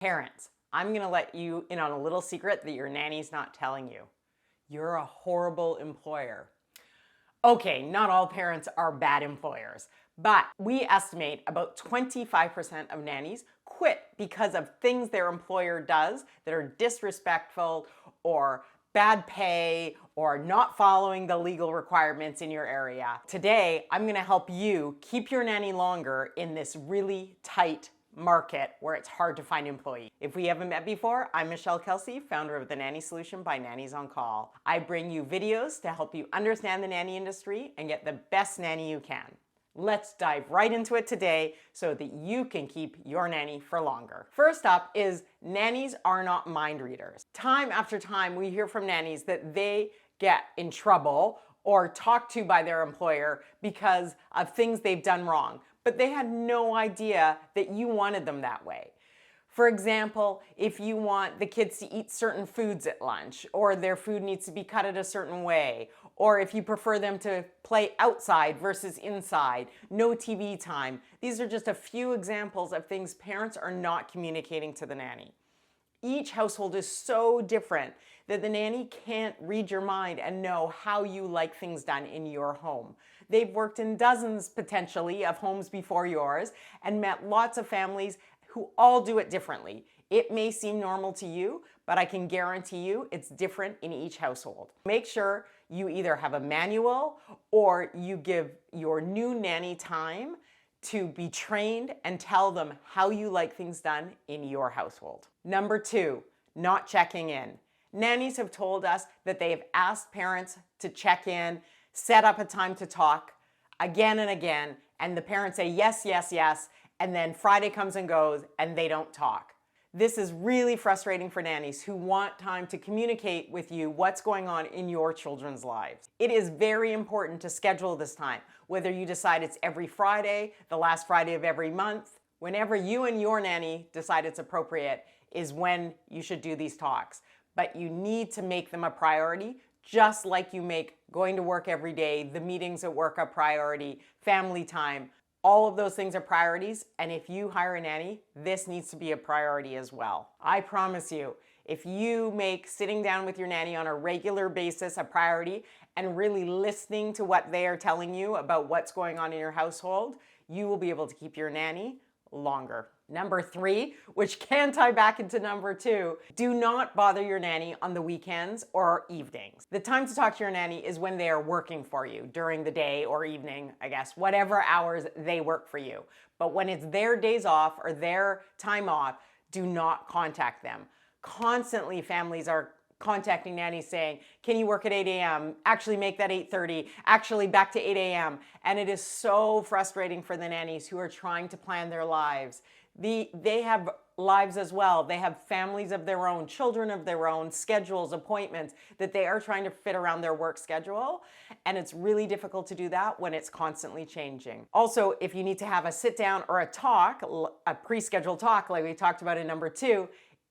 Parents, I'm gonna let you in on a little secret that your nanny's not telling you. You're a horrible employer. Okay, not all parents are bad employers, but we estimate about 25% of nannies quit because of things their employer does that are disrespectful or bad pay or not following the legal requirements in your area. Today, I'm gonna help you keep your nanny longer in this really tight market where it's hard to find employees. If we haven't met before, I'm Michelle Kelsey, founder of the Nanny Solution by Nannies on Call. I bring you videos to help you understand the nanny industry and get the best nanny you can. Let's dive right into it today so that you can keep your nanny for longer. First up is nannies are not mind readers. Time after time, we hear from nannies that they get in trouble or talked to by their employer because of things they've done wrong, but they had no idea that you wanted them that way. For example, if you want the kids to eat certain foods at lunch, or their food needs to be cut in a certain way, or if you prefer them to play outside versus inside, no TV time. These are just a few examples of things parents are not communicating to the nanny. Each household is so different that the nanny can't read your mind and know how you like things done in your home. They've worked in dozens, potentially, of homes before yours and met lots of families who all do it differently. It may seem normal to you, but I can guarantee you it's different in each household. Make sure you either have a manual or you give your new nanny time to be trained and tell them how you like things done in your household. Number 2, not checking in. Nannies have told us that they have asked parents to check in, set up a time to talk again and again, and the parents say yes, yes, yes, and then Friday comes and goes and they don't talk. This is really frustrating for nannies who want time to communicate with you what's going on in your children's lives. It is very important to schedule this time, whether you decide it's every Friday, the last Friday of every month, whenever you and your nanny decide it's appropriate is when you should do these talks. But you need to make them a priority, just like you make going to work every day, the meetings at work a priority, family time. All of those things are priorities, and if you hire a nanny, this needs to be a priority as well. I promise you, if you make sitting down with your nanny on a regular basis a priority and really listening to what they are telling you about what's going on in your household, you will be able to keep your nanny longer. Number 3, which can tie back into number 2, do not bother your nanny on the weekends or evenings. The time to talk to your nanny is when they are working for you during the day or evening, I guess, whatever hours they work for you. But when it's their days off or their time off, do not contact them. Constantly, families are contacting nannies saying, can you work at 8 a.m.? Actually make that 8:30, actually back to 8 a.m. And it is so frustrating for the nannies who are trying to plan their lives. They have lives as well. They have families of their own, children of their own, schedules, appointments that they are trying to fit around their work schedule. And it's really difficult to do that when it's constantly changing. Also, if you need to have a sit down or a talk, a pre-scheduled talk like we talked about in number 2,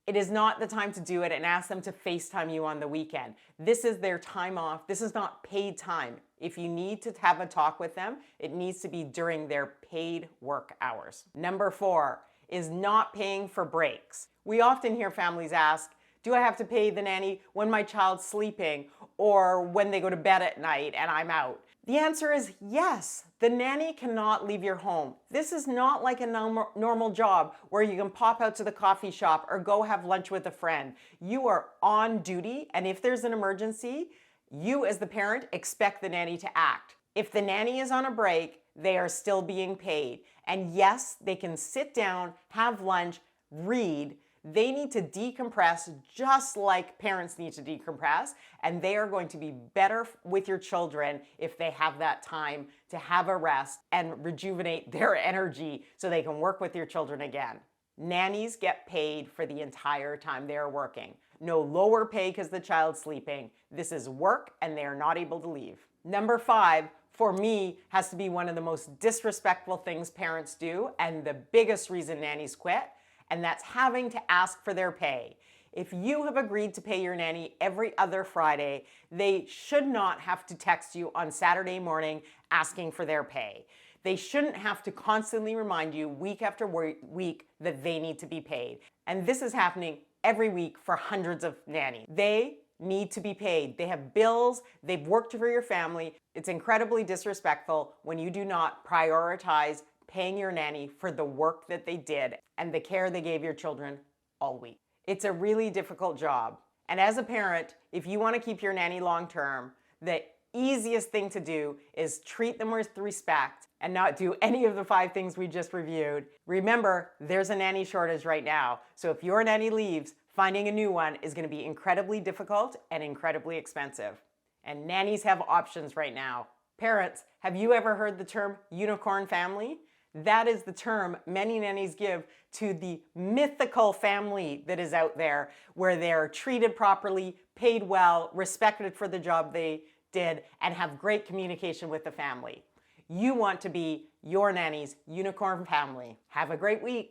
it is not the time to do it and ask them to FaceTime you on the weekend. This is their time off. This is not paid time. If you need to have a talk with them, it needs to be during their paid work hours. Number 4 is not paying for breaks. We often hear families ask, do I have to pay the nanny when my child's sleeping or when they go to bed at night and I'm out? The answer is yes. The nanny cannot leave your home. This is not like a normal job where you can pop out to the coffee shop or go have lunch with a friend. You are on duty, and if there's an emergency, you as the parent expect the nanny to act. If the nanny is on a break, they are still being paid. And yes, they can sit down, have lunch, read. They need to decompress just like parents need to decompress, and they are going to be better with your children if they have that time to have a rest and rejuvenate their energy so they can work with your children again. Nannies get paid for the entire time they are working. No lower pay because the child's sleeping. This is work and they are not able to leave. Number 5, for me, has to be one of the most disrespectful things parents do and the biggest reason nannies quit, and that's having to ask for their pay. If you have agreed to pay your nanny every other Friday, they should not have to text you on Saturday morning asking for their pay. They shouldn't have to constantly remind you week after week that they need to be paid. And this is happening every week for hundreds of nannies. They need to be paid. They have bills, they've worked for your family. It's incredibly disrespectful when you do not prioritize paying your nanny for the work that they did and the care they gave your children all week. It's a really difficult job. And as a parent, if you want to keep your nanny long term, the easiest thing to do is treat them with respect and not do any of the 5 things we just reviewed. Remember, there's a nanny shortage right now. So if your nanny leaves, finding a new one is going to be incredibly difficult and incredibly expensive. And nannies have options right now. Parents, have you ever heard the term unicorn family? That is the term many nannies give to the mythical family that is out there where they're treated properly, paid well, respected for the job they did, and have great communication with the family. You want to be your nanny's unicorn family. Have a great week.